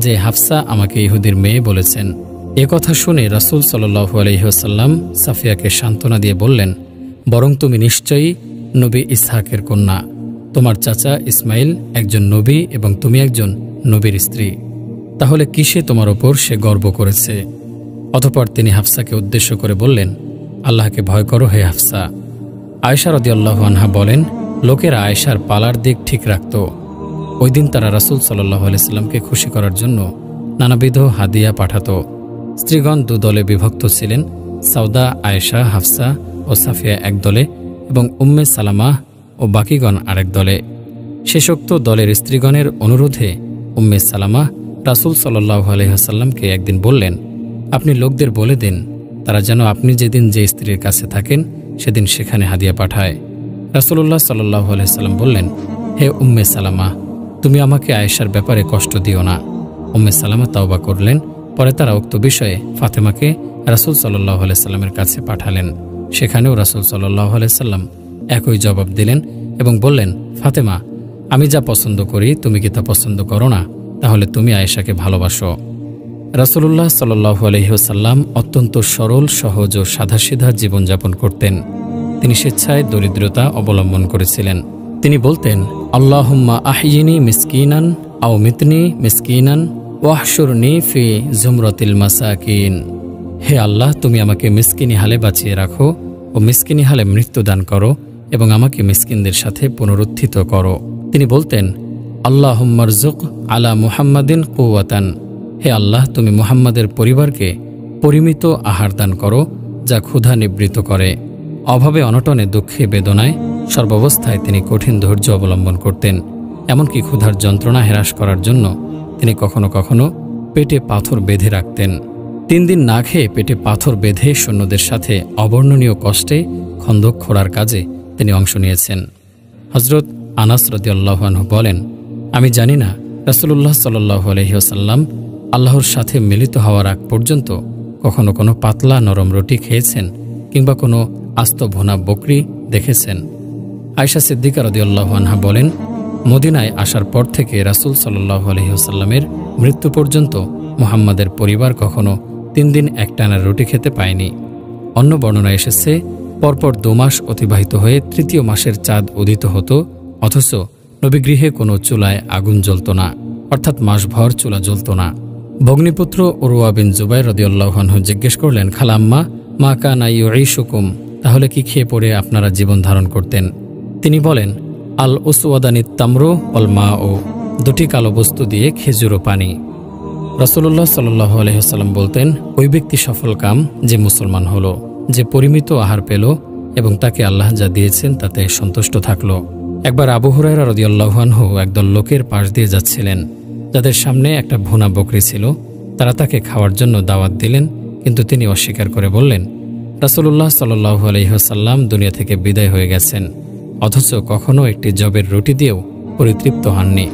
যে হাফসা আমাকে ইহুদির মেয়ে বলেছেন। এ কথা শুনে রাসূল সাল্লাল্লাহু আলাইহি ওয়াসাল্লাম সাফিয়াকে সান্ত্বনা দিয়ে বললেন, বরং তুমি নিশ্চয়ই নবী ইসহাকের কন্যা। তোমার চাচা ইসমাইল একজন নবী এবং তুমি একজন নবীর স্ত্রী। তাহলে কিসে তোমার ওপর সে গর্ব করেছে? অতঃপর তিনি হাফসাকে উদ্দেশ্য করে বললেন, আল্লাহকে ভয় করো হে হাফসা। আয়েশা রাদিয়াল্লাহু আনহা বলেন, লোকেরা আয়েশার পালার দিক ঠিক রাখত। ওই দিন তারা রাসূল সাল্লাল্লাহু আলাইহি সাল্লামকে খুশি করার জন্য নানাবিধ হাদিয়া পাঠাত। স্ত্রীগণ দু দলে বিভক্ত ছিলেন, সাউদা, আয়েশা, হাফসা ও সাফিয়া এক দলে এবং উম্মে সালামা ও বাকিগণ আরেক দলে। শেষোক্ত দলের স্ত্রীগণের অনুরোধে উম্মে সালামা রাসূল সাল্লাল্লাহু আলাইহি ওয়াসাল্লামকে একদিন বললেন, আপনি লোকদের বলে দিন তারা যেন আপনি যেদিন যে স্ত্রীর কাছে থাকেন সেদিন সেখানে হাদিয়া পাঠায়। রাসূলুল্লাহ সাল্লাল্লাহু আলাইহি ওয়াসাল্লাম বললেন, হে উম্মে সালামা, তুমি আমাকে আয়েশার ব্যাপারে কষ্ট দিও না। উম্মে সালামা তাওবা করলেন। পরে তারা উক্ত বিষয়ে ফাতেমাকে রাসূল সাল্লাল্লাহু আলাইহি ওয়াসাল্লামের কাছে পাঠালেন। সেখানেও রাসূল সাল্লাল্লাহু আলাইহি ওয়াসাল্লাম একই জবাব দিলেন এবং বললেন, ফাতেমা, আমি যা পছন্দ করি তুমি কি তা পছন্দ করো না? তাহলে তুমি আয়েশাকে ভালোবাসো। রাসূলুল্লাহ সাল্লাল্লাহু আলাইহি ওয়াসাল্লাম অত্যন্ত সরল, সহজ ও সাদাসিধা জীবনযাপন করতেন। তিনি স্বেচ্ছায় দরিদ্রতা অবলম্বন করেছিলেন। তিনি বলতেন, আল্লাহুম্মা আহিয়িনি মিসকিনান আও মিতনি মিসকিনান ওয়াহশুরনি ফি জুমরাতিল মাসাকিন। হে আল্লাহ, তুমি আমাকে মিসকিনি হালে বাঁচিয়ে রাখো ও মিসকিনি হালে মৃত্যুদান করো এবং আমাকে মিসকিনদের সাথে পুনরুত্থিত করো। তিনি বলতেন, আল্লাহুম্মারযুক আলা মুহাম্মাদিন কুওয়াতান। হে আল্লাহ, তুমি মুহাম্মাদের পরিবারকে পরিমিত আহার দান করো যা ক্ষুধা নিবৃত করে। অভাবে অনটনে দুঃখে বেদনায় সর্বাবস্থায় তিনি কঠিন ধৈর্য অবলম্বন করতেন। এমনকি ক্ষুধার যন্ত্রণা হ্রাস করার জন্য তিনি কখনো কখনো পেটে পাথর বেঁধে রাখতেন। 3 দিন না খেয়ে পেটে পাথর বেঁধে সৈন্যদের সাথে অবর্ণনীয় কষ্টে খন্দক খোঁড়ার কাজে তিনি অংশ নিয়েছেন। হযরত আনাস রাদিয়াল্লাহু আনহু বলেন, আমি জানি না রাসূলুল্লাহ সাল্লাল্লাহু আলাইহি ওয়াসাল্লাম আল্লাহর সাথে মিলিত হওয়ার আগ পর্যন্ত কখনো কোনো পাতলা নরম রুটি খেয়েছেন কিংবা কোনো আস্ত ভুনা বকরি দেখেছেন। আয়েশা সিদ্দিকা রাদিয়াল্লাহু আনহা বলেন, মদিনায় আসার পর থেকে রাসূল সাল্লাল্লাহু আলাইহি ওয়াসাল্লামের মৃত্যু পর্যন্ত মুহাম্মাদের পরিবার কখনো 3 দিন একটানা রুটি খেতে পায়নি। অন্য বর্ণনায় এসেছে, পরপর 2 মাস অতিবাহিত হয়ে 3য় মাসের চাঁদ উদিত হতো, অথচ নবীগৃহে কোনো চুলায় আগুন জ্বলত না, অর্থাৎ মাসভর চুলা জ্বলত না। ভগ্নিপুত্র উরওয়া বিন জুবাইর রাদিয়াল্লাহু আনহু জিজ্ঞেস করলেন, খালাম্মা, মা কানা ইউঈশুকুম, তাহলে কি খেয়ে পড়ে আপনারা জীবন ধারণ করতেন? তিনি বলেন, আল উসওয়াদানিত তামরু ওয়াল মা, ও 2টি কালো বস্তু দিয়ে খেজুর ও পানি। রাসূলুল্লাহ সাল্লাল্লাহু আলাইহি ওয়াসাল্লাম বলতেন, ওই ব্যক্তি সফল কাম যে মুসলমান হলো, যে পরিমিত আহার পেল এবং তাকে আল্লাহ যা দিয়েছেন তাতে সন্তুষ্ট থাকল। একবার আবু হুরায়রা রাদিয়াল্লাহু আনহু একদল লোকের পাশ দিয়ে যাচ্ছিলেন, যাদের সামনে একটা ভুনা বকরি ছিল। তারা তাকে খাওয়ার জন্য দাওয়াত দিলেন, কিন্তু তিনি অস্বীকার করে বললেন, রাসূলুল্লাহ সাল্লাল্লাহু আলাইহি ওয়াসাল্লাম দুনিয়া থেকে বিদায় হয়ে গেছেন, অথচ কখনও একটি জবের রুটি দিয়েও পরিতৃপ্ত হননি।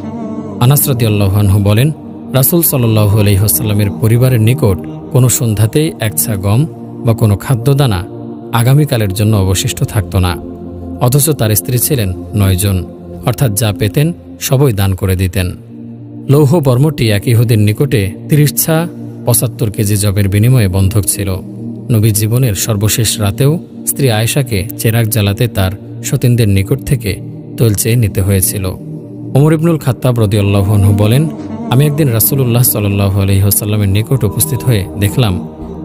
আনাস রাদিয়াল্লাহু আনহু বলেন, রাসূল সাল্লাল্লাহু আলাইহি ওয়াসাল্লামের পরিবারের নিকট কোনো সন্ধ্যাতেই একছা গম বা কোনো খাদ্যদানা আগামীকালের জন্য অবশিষ্ট থাকত না, অথচ তার স্ত্রী ছিলেন 9 জন, অর্থাৎ যা পেতেন সবই দান করে দিতেন। লৌহ বর্মটি এক ইহুদির নিকটে 30 ছা 75 কেজি জবের বিনিময়ে বন্ধক ছিল। নবী জীবনের সর্বশেষ রাতেও স্ত্রী আয়েশাকে চেরাগ জ্বালাতে তার সতীনদের নিকট থেকে তৈল চেয়ে নিতে হয়েছিল। ওমর ইবনুল খাত্তাব রাদিয়াল্লাহু আনহু বলেন, আমি একদিন রাসূলুল্লাহ সাল্লাল্লাহু আলাইহি ওয়াসাল্লামের নিকট উপস্থিত হয়ে দেখলাম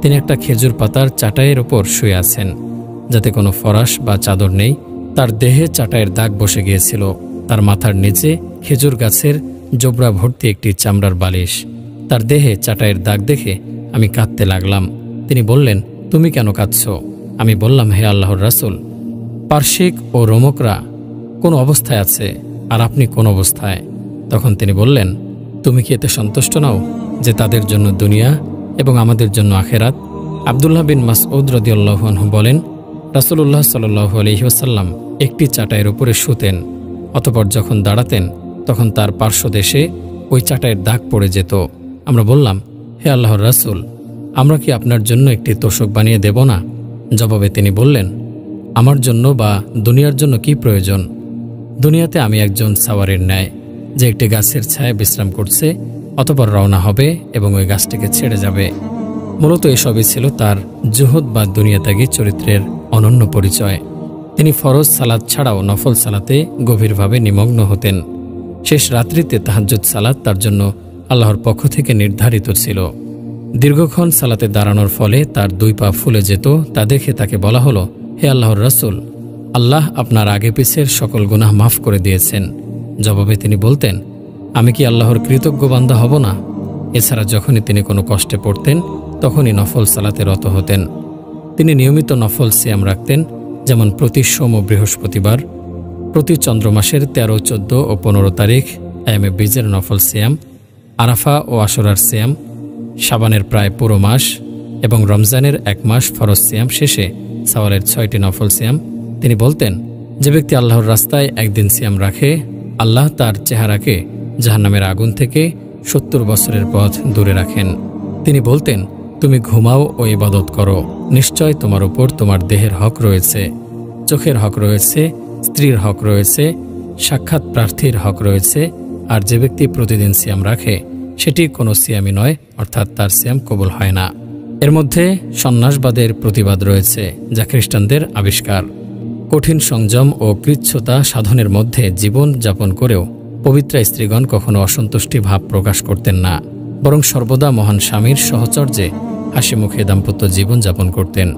তিনি একটা খেজুর পাতার চাটাইয়ের ওপর শুয়ে আছেন, যাতে কোনো ফরাশ বা চাদর নেই। তার দেহে চাটাইয়ের দাগ বসে গিয়েছিল। তার মাথার নিচে খেজুর গাছের জোবরা ভর্তি একটি চামড়ার বালিশ। তার দেহে চাটাইয়ের দাগ দেখে আমি কাঁদতে লাগলাম। তিনি বললেন, তুমি কেন কাঁদছ? আমি বললাম, হে আল্লাহর রাসূল, পারশিক ও রোমকরা কোন অবস্থায় আছে আর আপনি কোন অবস্থায়? তখন তিনি বললেন, তুমি কি এতে সন্তুষ্ট নাও যে তাদের জন্য দুনিয়া এবং আমাদের জন্য আখেরাত? আব্দুল্লাহ বিন মাসউদ রাদিয়াল্লাহু আনহু বলেন, রাসূলুল্লাহ সাল্লাল্লাহু আলাইহি ওয়াসাল্লাম একটি চাটাইয়ের উপরে শুতেন, অতঃপর যখন দাঁড়াতেন তখন তার পার্শ্বদেশে ওই চাটাইয়ের দাগ পড়ে যেত। আমরা বললাম, হে আল্লাহর রাসূল, আমরা কি আপনার জন্য একটি তোশক বানিয়ে দেব না? জবাবে তিনি বললেন, আমার জন্য বা দুনিয়ার জন্য কি প্রয়োজন? দুনিয়াতে আমি একজন সাওয়ারের ন্যায় যে একটি গাছের ছায়ায় বিশ্রাম করছে, অতঃপর রওনা হবে এবং ওই গাছটিকে ছেড়ে যাবে। মূলত এসবই ছিল তার জুহুদ বা দুনিয়াত্যাগী চরিত্রের অনন্য পরিচয়। তিনি ফরজ সালাত ছাড়াও নফল সালাতে গভীরভাবে নিমগ্ন হতেন। শেষ রাত্রিতে তাহাজ্জুদ সালাত তার জন্য আল্লাহর পক্ষ থেকে নির্ধারিত ছিল। দীর্ঘক্ষণ সালাতে দাঁড়ানোর ফলে তার 2 পা ফুলে যেত। তা দেখে তাকে বলা হলো, হে আল্লাহর রাসূল, আল্লাহ আপনার আগে পিছের সকল গুনাহ মাফ করে দিয়েছেন। জবাবে তিনি বলতেন, আমি কি আল্লাহর কৃতজ্ঞ বান্দা হব না? এছাড়া যখনই তিনি কোনো কষ্টে পড়তেন তখনই নফল সালাতে রত হতেন। তিনি নিয়মিত নফল সিয়াম রাখতেন, যেমন প্রতি সোম ও বৃহস্পতিবার, প্রতি চন্দ্রমাসের 13, 14 ও 15 তারিখ আয়ামে বীজের নফল সিয়াম, আরাফা ও আশুরার সিয়াম, শাবানের প্রায় পুরো মাস এবং রমজানের 1 মাস ফরজ সিয়াম শেষে সাওয়ালের 6টি নফল সিয়াম। তিনি বলতেন, যে ব্যক্তি আল্লাহর রাস্তায় একদিন সিয়াম রাখে, আল্লাহ তার চেহারাকে জাহান্নামের আগুন থেকে 70 বছরের পথ দূরে রাখেন। তিনি বলতেন, তুমি ঘুমাও ও ইবাদত করো, নিশ্চয় তোমার উপর তোমার দেহের হক রয়েছে, চোখের হক রয়েছে, স্ত্রীর হক রয়েছে, সাক্ষাৎ প্রার্থীর হক রয়েছে। আর যে ব্যক্তি প্রতিদিন সিয়াম রাখে সেটি কোনো সিয়ামই নয়, অর্থাৎ তার সিয়াম কবুল হয় না। এর মধ্যে সন্ন্যাসবাদের প্রতিবাদ রয়েছে, যা খ্রিস্টানদের আবিষ্কার। কঠিন সংযম ও কৃচ্ছতা সাধনের মধ্যে জীবন যাপন করেও পবিত্রা স্ত্রীগণ কখনো অসন্তুষ্টি ভাব প্রকাশ করতেন না, বরং সর্বদা মহান স্বামীর সহচর্যে হাসি মুখে দাম্পত্য জীবন যাপন করতেন।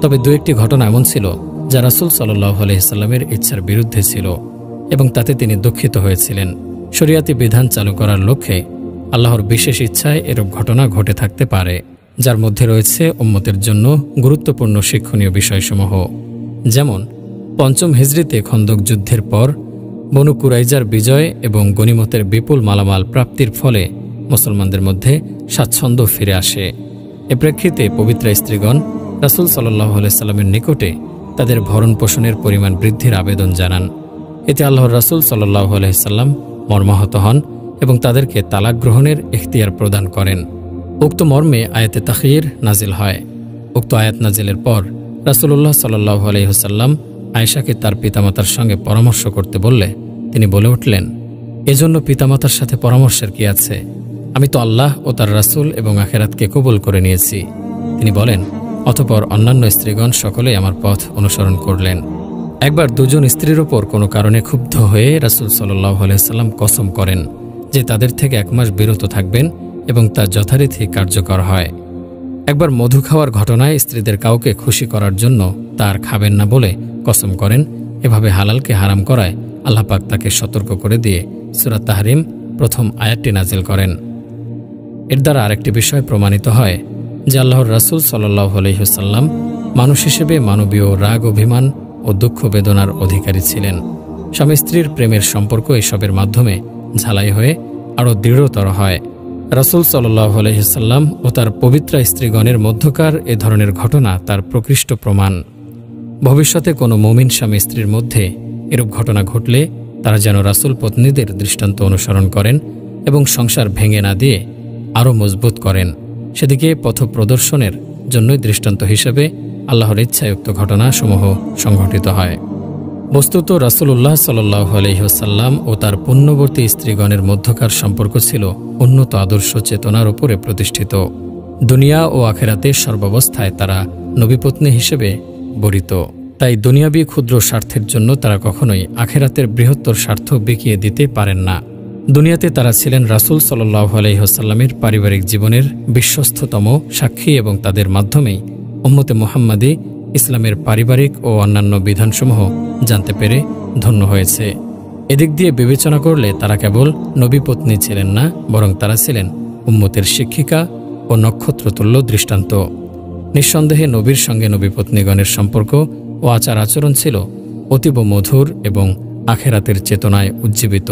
তবে 2-1টি ঘটনা এমন ছিল যা রাসূল সাল্লাল্লাহু আলাইহি ওয়াসাল্লামের ইচ্ছার বিরুদ্ধে ছিল এবং তাতে তিনি দুঃখিত হয়েছিলেন। শরিয়াতি বিধান চালু করার লক্ষ্যে আল্লাহর বিশেষ ইচ্ছায় এরূপ ঘটনা ঘটে থাকতে পারে, যার মধ্যে রয়েছে উম্মতের জন্য গুরুত্বপূর্ণ শিক্ষণীয় বিষয়সমূহ। যেমন 5ম হিজরিতে খন্দক যুদ্ধের পর বনু কুরাইজার বিজয় এবং গনিমতের বিপুল মালামাল প্রাপ্তির ফলে মুসলমানদের মধ্যে স্বাচ্ছন্দ্য ফিরে আসে। এ প্রেক্ষিতে পবিত্রা স্ত্রীগণ রাসূল সাল্লাল্লাহু আলাইহি সাল্লামের নিকটে তাদের ভরণ পোষণের পরিমাণ বৃদ্ধির আবেদন জানান। এতে আল্লাহর রাসূল সাল্লাল্লাহু আলাইহি সাল্লাম মর্মাহত হন এবং তাদেরকে তালাক গ্রহণের ইখতিয়ার প্রদান করেন। উক্ত মর্মে আয়াতে তাখয়ির নাজিল হয়। উক্ত আয়াত নাজিলের পর রাসূলুল্লাহ সাল্লাল্লাহু আলাইহি ওয়াসাল্লাম আয়েশাকে তার পিতামাতার সঙ্গে পরামর্শ করতে বললে তিনি বলে উঠলেন, এজন্য পিতামাতার সাথে পরামর্শের কি আছে? আমি তো আল্লাহ ও তার রাসূল এবং আখিরাতকে কবুল করে নিয়েছি। তিনি বলেন, অতঃপর অন্যান্য স্ত্রীগণ সকলেই আমার পথ অনুসরণ করলেন। একবার দুজন স্ত্রীর ওপর কোনো কারণে ক্ষুব্ধ হয়ে রাসূল সাল্লাল্লাহু আলাইহি ওয়াসাল্লাম কসম করেন যে তাদের থেকে 1 মাস বিরত থাকবেন এবং তা যথারীতি কার্যকর হয়। একবার মধু খাওয়ার ঘটনায় স্ত্রীদের কাউকে খুশি করার জন্য তার খাবেন না বলে কসম করেন। এভাবে হালালকে হারাম করায় আল্লাহ পাক তাকে সতর্ক করে দিয়ে সূরা তাহরিম প্রথম আয়াতটি নাজিল করেন। এর দ্বারা আরেকটি বিষয় প্রমাণিত হয় যে আল্লাহর রাসূল সাল্লাল্লাহু আলাইহি ওয়াসাল্লাম মানুষ হিসেবে মানবীয় রাগ, অভিমান ও দুঃখ বেদনার অধিকারী ছিলেন। স্বামী স্ত্রীর প্রেমের সম্পর্ক এসবের মাধ্যমে ঝালাই হয়ে আরও দৃঢ়তর হয়। রাসূল সাল্লাল্লাহু আলাইহি ওয়াসাল্লাম ও তার পবিত্র স্ত্রীগণের মধ্যকার এ ধরনের ঘটনা তার প্রকৃষ্ট প্রমাণ। ভবিষ্যতে কোনো মুমিন স্বামী স্ত্রীর মধ্যে এরূপ ঘটনা ঘটলে তারা যেন রাসূল পত্নীদের দৃষ্টান্ত অনুসরণ করেন এবং সংসার ভেঙে না দিয়ে আরও মজবুত করেন। সেদিকে পথপ্রদর্শনের জন্যই দৃষ্টান্ত হিসেবে আল্লাহর ইচ্ছায়ুক্ত ঘটনাসমূহ সংঘটিত হয়। বস্তুত রাসূলুল্লাহ সাল্লাল্লাহু আলাইহি ওয়াসাল্লাম ও তার পুণ্যবর্তী স্ত্রীগণের মধ্যকার সম্পর্ক ছিল উন্নত আদর্শ চেতনার উপরে প্রতিষ্ঠিত। দুনিয়া ও আখিরাতে সর্বাবস্থায় তারা নবীপত্নী হিসেবে বরিত। তাই দুনিয়াবী ক্ষুদ্র স্বার্থের জন্য তারা কখনোই আখিরাতের বৃহত্তর স্বার্থ বিকিয়ে দিতে পারেন না। দুনিয়াতে তারা ছিলেন রাসূল সাল্লাল্লাহু আলাইহি ওয়াসাল্লামের পারিবারিক জীবনের বিশ্বস্ততম সাক্ষী এবং তাদের মাধ্যমেই উম্মতে মুহাম্মাদি ইসলামের পারিবারিক ও অন্যান্য বিধানসমূহ জানতে পেরে ধন্য হয়েছে। এদিক দিয়ে বিবেচনা করলে তারা কেবল নবীপত্নী ছিলেন না, বরং তারা ছিলেন উম্মতের শিক্ষিকা ও নক্ষত্রতুল্য দৃষ্টান্ত। নিঃসন্দেহে নবীর সঙ্গে নবীপত্নীগণের সম্পর্ক ও আচার আচরণ ছিল অতীব মধুর এবং আখিরাতের চেতনায় উজ্জীবিত।